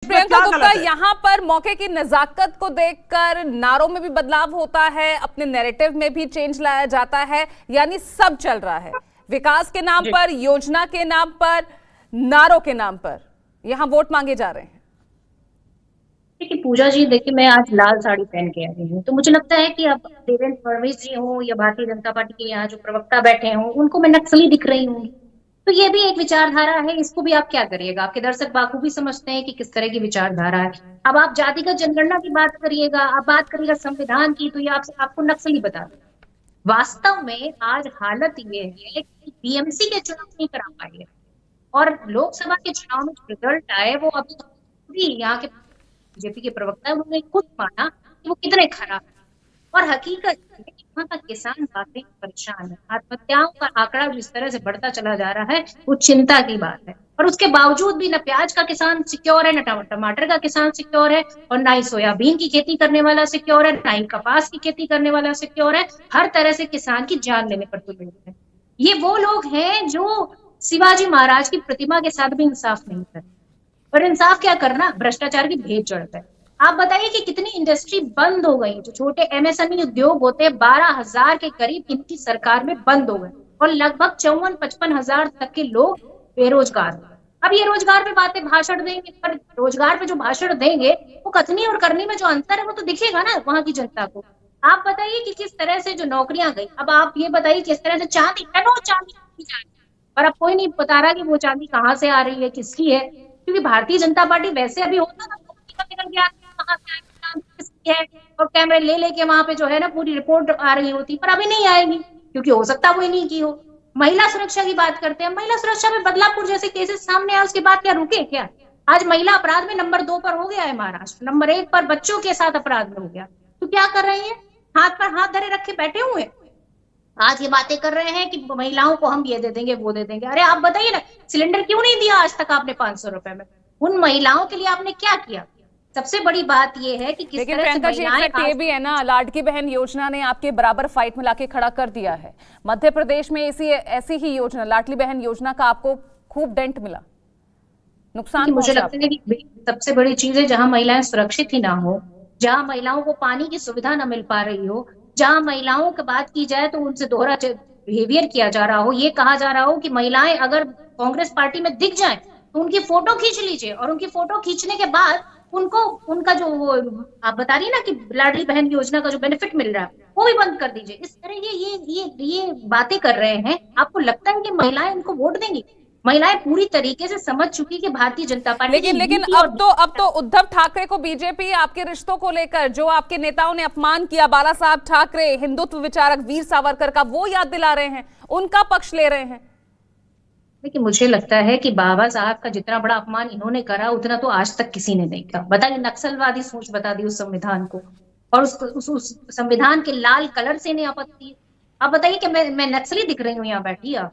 प्रियंका गुप्ता, यहाँ पर मौके की नजाकत को देखकर नारों में भी बदलाव होता है, अपने नैरेटिव में भी चेंज लाया जाता है, यानी सब चल रहा है विकास के नाम पर, योजना के नाम पर, नारों के नाम पर यहाँ वोट मांगे जा रहे हैं। देखिए पूजा जी, देखिए मैं आज लाल साड़ी पहन के आई हूँ, तो मुझे लगता है कि अब देवेंद्र फडणवीस जी हो या भारतीय जनता पार्टी के यहाँ जो प्रवक्ता बैठे हों, उनको मैं नक्सली दिख रही हूँ। तो ये भी एक विचारधारा है, इसको भी आप क्या करिएगा। आपके दर्शक बाखूबी समझते हैं कि किस तरह की विचारधारा है। अब आप जातिगत जनगणना की बात करिएगा, आप बात करिएगा संविधान की, तो ये आपको नक्सली बता दें। वास्तव में आज हालत ये है कि बीएमसी के चुनाव नहीं करा पाई है, और लोकसभा के चुनाव में जो रिजल्ट आए वो अभी पूरी यहाँ के बीजेपी के प्रवक्ता है, उन्होंने खुद माना कि वो कितने खराब है। और हकीकत है कि वहाँ का किसान वाकई परेशान है। आत्महत्याओं का आंकड़ा जिस तरह से बढ़ता चला जा रहा है, वो चिंता की बात है। और उसके बावजूद भी न प्याज का किसान सिक्योर है, न टमाटर का किसान सिक्योर है, और ना ही सोयाबीन की खेती करने वाला सिक्योर है, ना ही कपास की खेती करने वाला सिक्योर है। हर तरह से किसान की जान लेने पर तुले हैं। ये वो लोग हैं जो शिवाजी महाराज की प्रतिमा के साथ भी इंसाफ नहीं करते। और इंसाफ क्या करना, भ्रष्टाचार की भेंट चढ़ता है। आप बताइए कि कितनी इंडस्ट्री बंद हो गई, जो छोटे एमएसएमई उद्योग होते हैं 12,000 के करीब इनकी सरकार में बंद हो गए, और लगभग 54-55 हजार तक के लोग बेरोजगार हो गए। अब ये रोजगार पे बातें भाषण देंगे, पर रोजगार पे जो भाषण देंगे वो कथनी और करनी में जो अंतर है वो तो दिखेगा ना वहां की जनता को। आप बताइए कि किस तरह से जो नौकरियां गई, अब आप ये बताइए किस तरह से चांदी टनों चांदी की जा रही है, पर अब कोई नहीं बता रहा कि वो चांदी कहाँ से आ रही है, किसकी है। क्योंकि भारतीय जनता पार्टी वैसे अभी होता ना निकल गया कहाँ से आएगी, किसकी है, और कैमरे ले लेके वहां पे जो है ना पूरी रिपोर्ट आ रही होती, पर अभी नहीं आएगी क्योंकि हो सकता वो नहीं की हो। महिला सुरक्षा की बात करते हैं, महिला सुरक्षा में बदलापुर जैसे केसेस सामने आए, उसके बाद क्या रुके क्या? आज महिला अपराध में नंबर 2 पर हो गया है महाराष्ट्र, नंबर 1 पर बच्चों के साथ अपराध में हो गया। तो क्या कर रही है, हाथ पर हाथ धरे रखे बैठे हुए। आज ये बातें कर रहे हैं कि महिलाओं को हम ये दे देंगे वो दे देंगे। अरे आप बताइए ना, सिलेंडर क्यों नहीं दिया आज तक आपने 500 रुपए में? उन महिलाओं के लिए आपने क्या किया? सबसे बड़ी बात ये है कि किस तरह से महिलाएं ये भी है ना, लाडकी बहन योजना ने आपके बराबर फाइट में लाके खड़ा कर दिया है। मध्य प्रदेश में ऐसी ही योजना, लाडली बहन योजना का आपको खूब डेंट मिला, नुकसान। मुझे लगता है कि सबसे बड़ी चीज है जहां महिलाएं सुरक्षित ही ना हो, जहां महिलाओं को पानी की सुविधा न मिल पा रही हो, जहां महिलाओं की बात की जाए तो उनसे दोहरा बिहेवियर किया जा रहा हो, ये कहा जा रहा हो कि महिलाएं अगर कांग्रेस पार्टी में दिख जाएं तो उनकी फोटो खींच लीजिए, और उनकी फोटो खींचने के बाद उनको उनका जो वो आप बता रही है ना कि लाडली बहन योजना का जो बेनिफिट मिल रहा है वो भी बंद कर दीजिए। इस तरह ये बातें कर रहे हैं। आपको लगता है कि महिलाएं इनको वोट देंगी? महिलाएं पूरी तरीके से समझ चुकी कि भारतीय जनता पार्टी लेकिन अब तो उद्धव ठाकरे को बीजेपी आपके रिश्तों को लेकर, जो आपके नेताओं ने अपमान किया, बाला साहब ठाकरे, हिंदुत्व विचारक वीर सावरकर का, वो याद दिला रहे हैं, उनका पक्ष ले रहे हैं। देखिए मुझे लगता है कि बाबा साहब का जितना बड़ा अपमान इन्होंने करा उतना तो आज तक किसी ने नहीं करा। बताइए, नक्सलवादी सोच बता दी उस संविधान को, और उस संविधान के लाल कलर से इन्हें आपत्ति। आप बताइए कि मैं नक्सली दिख रही हूँ यहाँ बैठी? आप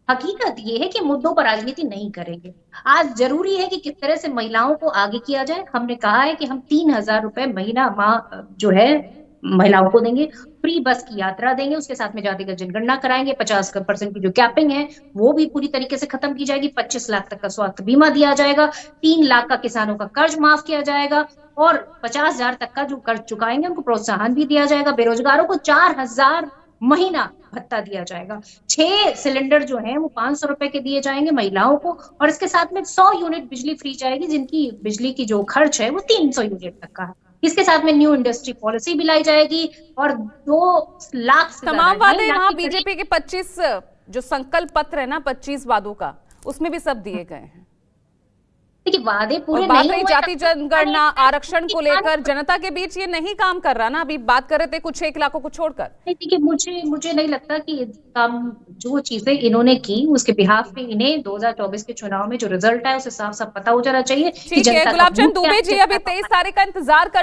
हकीकत ये है कि मुद्दों पर राजनीति नहीं करेंगे। आज जरूरी है कि किस तरह से महिलाओं को आगे किया जाए। हमने कहा है कि हम 3,000 रुपए महीना माह जो है महिलाओं को देंगे, फ्री बस की यात्रा देंगे, उसके साथ में जातिगत जनगणना कराएंगे, 50% की जो कैपिंग है वो भी पूरी तरीके से खत्म की जाएगी, 25 लाख तक का स्वास्थ्य बीमा दिया जाएगा, 3 लाख का किसानों का कर्ज माफ किया जाएगा, और 50,000 तक का जो कर्ज चुकाएंगे उनको प्रोत्साहन भी दिया जाएगा। बेरोजगारों को 4,000 महीना भत्ता दिया जाएगा। 6 सिलेंडर जो है वो 500 रुपए के दिए जाएंगे महिलाओं को, और इसके साथ में 100 यूनिट बिजली फ्री जाएगी, जिनकी बिजली की जो खर्च है वो 300 यूनिट तक का है। इसके साथ में न्यू इंडस्ट्री पॉलिसी भी लाई जाएगी, और 2 लाख से तमाम वादे वहां बीजेपी के 25 जो संकल्प पत्र है ना, 25 वादों का, उसमें भी सब दिए गए हैं। देखिए वादे पूरे नहीं हुए। जाति जनगणना, आरक्षण को लेकर जनता के बीच ये नहीं काम कर रहा ना। अभी बात कर रहे थे कुछ 1 लाखों को छोड़कर। देखिए मुझे नहीं लगता कि जो चीजें इन्होंने की उसके बिहाफ पे इन्हें 2024 के चुनाव में जो रिजल्ट है उसे साफ साफ पता हो जाना चाहिए। ठीक है, गुलाबचंद दुबे जी अभी 23 तारीख का इंतजार कर